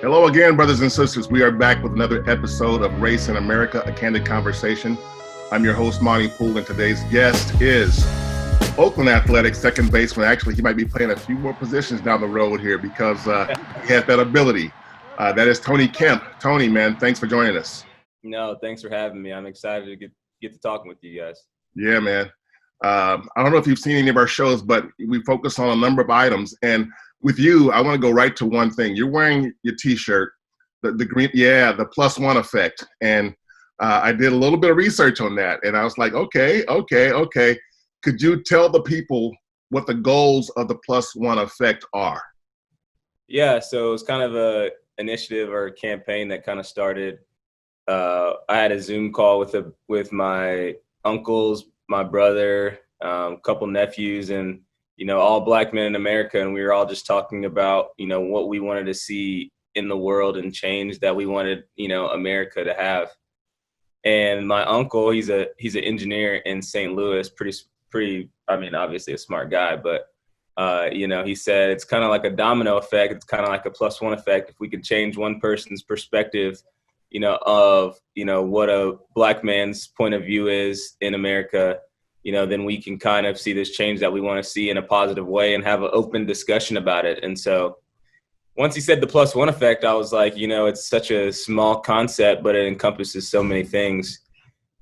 Hello again, brothers and sisters. We are back with another episode of Race in America, a candid conversation. I'm your host, Monty Poole, and today's guest is Oakland Athletics second baseman. Actually, he might be playing a few more positions down the road here because he has that ability. That is Tony Kemp. Tony, man, thanks for joining us. No, thanks for having me. I'm excited to get to talking with you guys. Yeah, man. I don't know if you've seen any of our shows, but we focus on a number of items. And with you, I want to go right to one thing. You're wearing your T-shirt, the green, the +1 effect. And I did a little bit of research on that, and I was like, okay. Could you tell the people what the goals of the +1 effect are? Yeah, so it's kind of a initiative or a campaign that kind of started. I had a Zoom call with my uncles, my brother, a couple nephews, and all black men in America, and we were all just talking about what we wanted to see in the world and change that we wanted America to have. And my uncle, he's an engineer in St. Louis, pretty. I mean, obviously a smart guy, but he said it's kind of like a domino effect. It's kind of like a +1 effect. If we could change one person's perspective, of what a black man's point of view is in America, then we can kind of see this change that we want to see in a positive way and have an open discussion about it. And so once he said the +1 effect, I was like, it's such a small concept, but it encompasses so many things.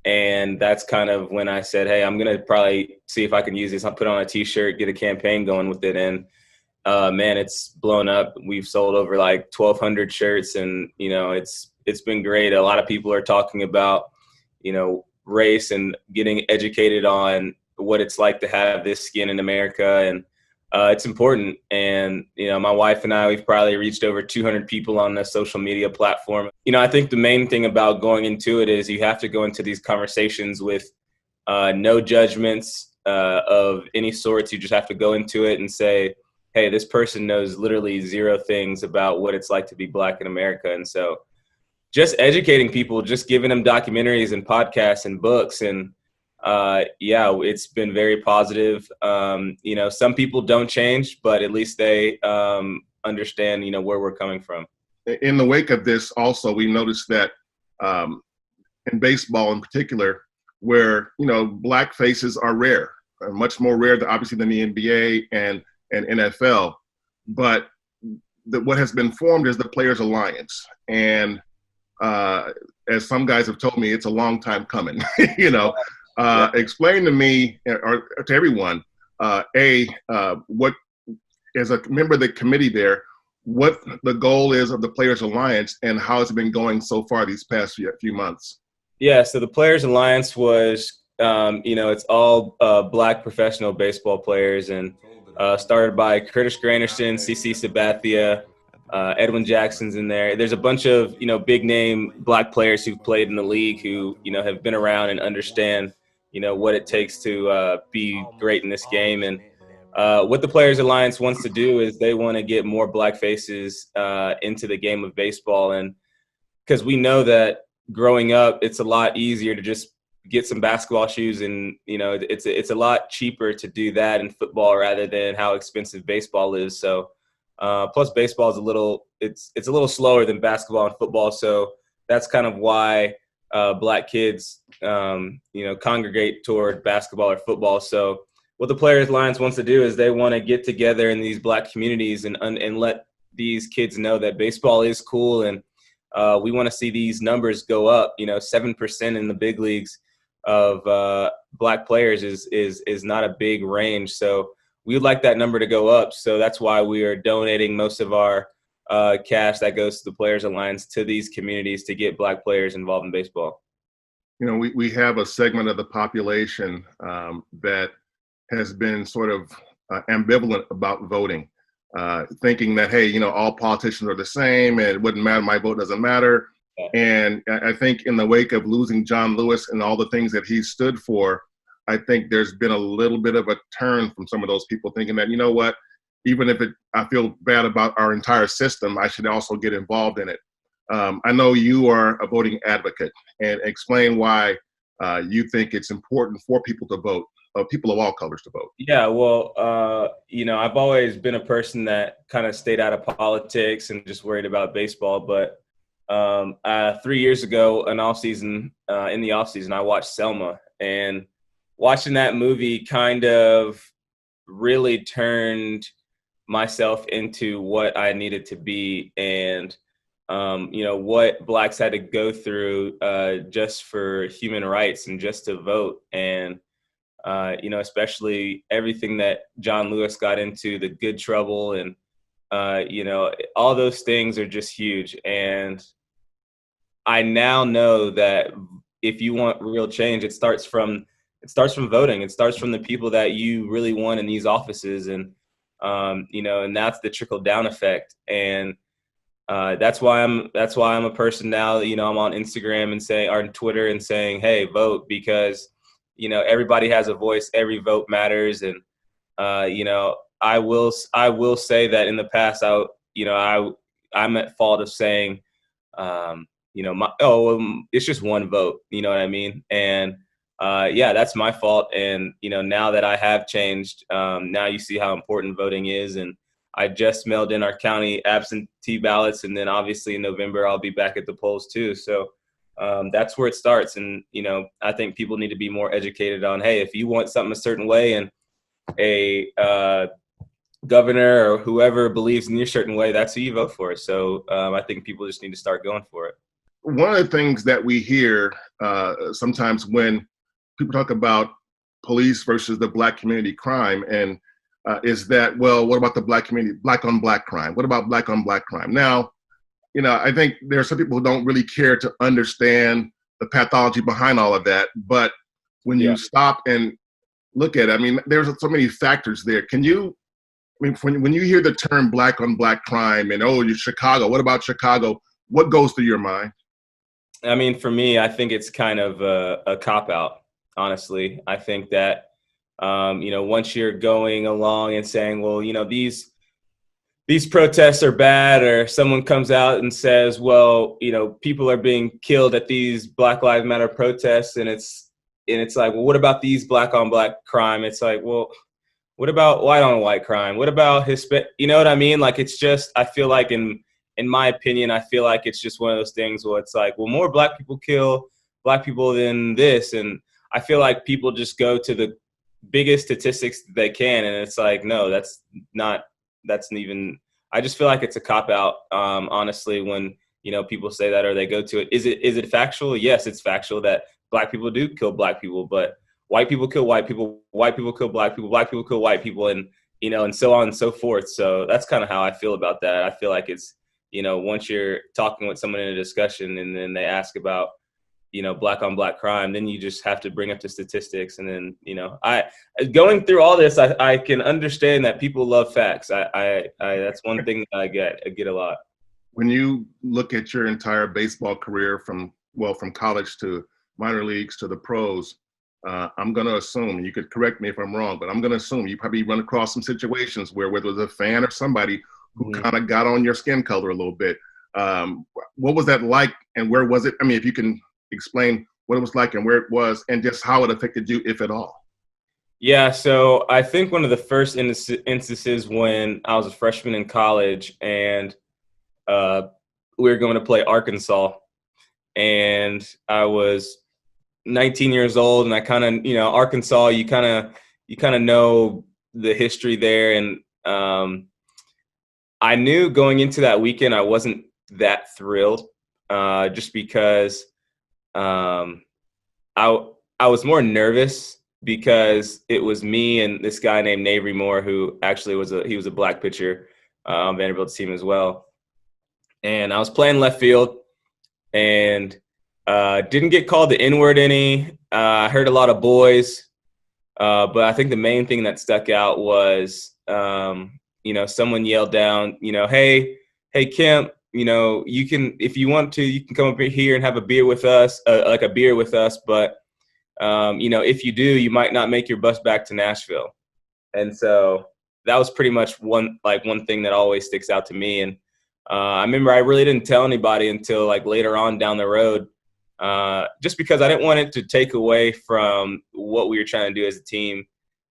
And that's kind of when I said, hey, I'm going to probably see if I can use this. I'll put on a T-shirt, get a campaign going with it. And man, it's blown up. We've sold over like 1,200 shirts, and it's been great. A lot of people are talking about race and getting educated on what it's like to have this skin in America, and it's important. And my wife and I, we've probably reached over 200 people on the social media platform. I think the main thing about going into it is you have to go into these conversations with no judgments of any sorts. You just have to go into it and say, hey, this person knows literally zero things about what it's like to be black in America. And so just educating people, just giving them documentaries and podcasts and books. And it's been very positive. Some people don't change, but at least they understand, where we're coming from. In the wake of this, also, we noticed that in baseball in particular, where, black faces are rare, much more rare than obviously than the NBA and NFL. But what has been formed is the Players Alliance. And as some guys have told me, it's a long time coming. Explain to me or to everyone, what, as a member of the committee there, what the goal is of the Players Alliance and how it's been going so far these past few months. Yeah, so the Players Alliance was, it's all black professional baseball players, and started by Curtis Granderson, CC Sabathia, Edwin Jackson's in there. There's a bunch of, big name black players who've played in the league who, have been around and understand, what it takes to be great in this game. And what the Players Alliance wants to do is they want to get more black faces into the game of baseball. And because we know that growing up, it's a lot easier to just get some basketball shoes, and it's a lot cheaper to do that in football rather than how expensive baseball is. So plus baseball is a little slower than basketball and football, so that's kind of why black kids congregate toward basketball or football. So what the Players Alliance wants to do is they want to get together in these black communities and let these kids know that baseball is cool, and we want to see these numbers go up. 7% in the big leagues of black players is not a big range. So we would like that number to go up. So that's why we are donating most of our cash that goes to the Players Alliance to these communities to get black players involved in baseball. We have a segment of the population that has been sort of ambivalent about voting, thinking that, hey, all politicians are the same and it wouldn't matter, my vote doesn't matter. And I think in the wake of losing John Lewis and all the things that he stood for, I think there's been a little bit of a turn from some of those people thinking that, what, even if I feel bad about our entire system, I should also get involved in it. I know you are a voting advocate, and explain why you think it's important for people to vote people of all colors to vote? Yeah, well, I've always been a person that kind of stayed out of politics and just worried about baseball. But 3 years ago, in the off season, I watched Selma, and watching that movie kind of really turned myself into what I needed to be, and what blacks had to go through just for human rights and just to vote. And especially everything that John Lewis got into, the good trouble, and all those things are just huge. And I now know that if you want real change, it starts from voting. It starts from the people that you really want in these offices, and and that's the trickle down effect. And that's why I'm a person now. I'm on Instagram or on Twitter and saying, hey, vote, because everybody has a voice. Every vote matters. And I will say that in the past, I'm at fault of saying, it's just one vote. You know what I mean? And that's my fault. And now that I have changed, now you see how important voting is. And I just mailed in our county absentee ballots, and then obviously in November I'll be back at the polls too. So that's where it starts. And I think people need to be more educated on, hey, if you want something a certain way, and a governor or whoever believes in your certain way, that's who you vote for. So I think people just need to start going for it. One of the things that we hear sometimes when people talk about police versus the black community crime, and is that, well, what about the black community, black on black crime? What about black on black crime? Now, I think there are some people who don't really care to understand the pathology behind all of that. But when you stop and look at it, there's so many factors there. Can you, when you hear the term black on black crime and, oh, you're Chicago, what about Chicago? What goes through your mind? For me, I think it's kind of a cop-out, honestly. I think that, once you're going along and saying, well, these protests are bad, or someone comes out and says, well, people are being killed at these Black Lives Matter protests, and it's like, well, what about these black on black crime? It's like, well, what about white on white crime? What about Hispanic? You know what I mean? Like, it's just, I feel like in my opinion, I feel like it's just one of those things where it's like, well, more black people kill black people than this. And I feel like people just go to the biggest statistics they can. And it's like, no, that's even, I just feel like it's a cop out, honestly, when, people say that, or they go to it. Is it factual? Yes, it's factual that black people do kill black people, but white people kill white people kill black people kill white people, and, and so on and so forth. So that's kind of how I feel about that. I feel like it's, once you're talking with someone in a discussion and then they ask about, black on black crime, then you just have to bring up the statistics. And then, I going through all this, I can understand that people love facts. I that's one thing that I get a lot. When you look at your entire baseball career from college to minor leagues to the pros, I'm going to assume, you could correct me if I'm wrong, but I'm going to assume you probably run across some situations where, whether it was a fan or somebody who kind of got on your skin color a little bit. What was that like, and where was it? If you can explain what it was like and where it was, and just how it affected you, if at all. Yeah, so I think one of the first instances when I was a freshman in college, and we were going to play Arkansas, and I was 19 years old, and I kind of, Arkansas, you kind of know the history there, and I knew going into that weekend I wasn't that thrilled, just because I was more nervous because it was me and this guy named Navery Moore, who actually was a black pitcher on Vanderbilt's team as well. And I was playing left field, and didn't get called the N-word any. I heard a lot of boys, but I think the main thing that stuck out was, someone yelled down, hey Kemp, you can, if you want to, you can come up here and have a beer with us, but if you do, you might not make your bus back to Nashville. And so that was pretty much one thing that always sticks out to me. And I remember I really didn't tell anybody until later on down the road, just because I didn't want it to take away from what we were trying to do as a team.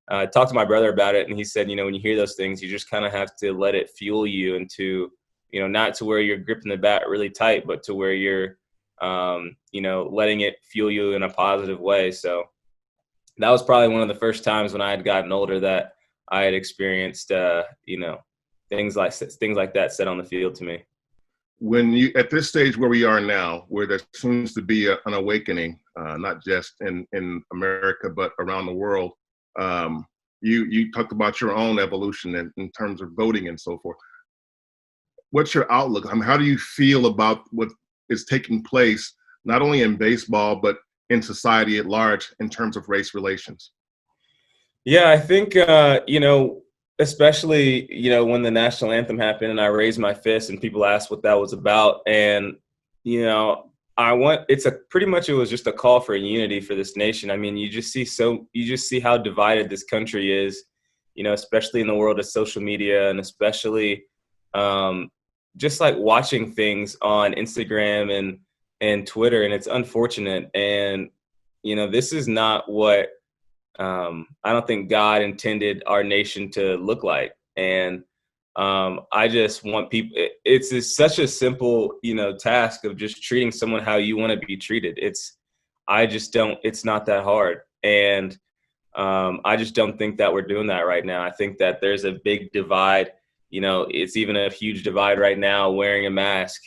I talked to my brother about it, and he said, when you hear those things, you just kind of have to let it fuel you into, not to where you're gripping the bat really tight, but to where you're, letting it fuel you in a positive way. So that was probably one of the first times when I had gotten older that I had experienced, things like that said on the field to me. When you, at this stage where we are now, where there seems to be an awakening, not just in America, but around the world, you talked about your own evolution in terms of voting and so forth. What's your outlook? I mean, how do you feel about what is taking place, not only in baseball, but in society at large in terms of race relations? Yeah, I think, especially, when the national anthem happened and I raised my fist and people asked what that was about. And, it was just a call for unity for this nation. I mean, you just see how divided this country is, especially in the world of social media, and especially just like watching things on Instagram and Twitter. And it's unfortunate. And, this is not what I don't think God intended our nation to look like. And I just want people, it's such a simple, task of just treating someone how you want to be treated. It's not that hard. And I just don't think that we're doing that right now. I think that there's a big divide. It's even a huge divide right now, wearing a mask.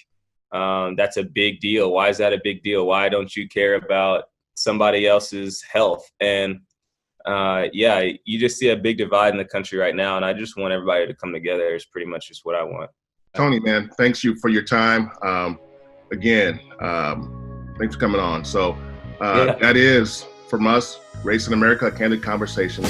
That's a big deal. Why is that a big deal? Why don't you care about somebody else's health? And you just see a big divide in the country right now, and I just want everybody to come together. Is pretty much just what I want. Tony, man, thanks you for your time. Again, thanks for coming on. So that is, from us, Race in America, a candid conversation.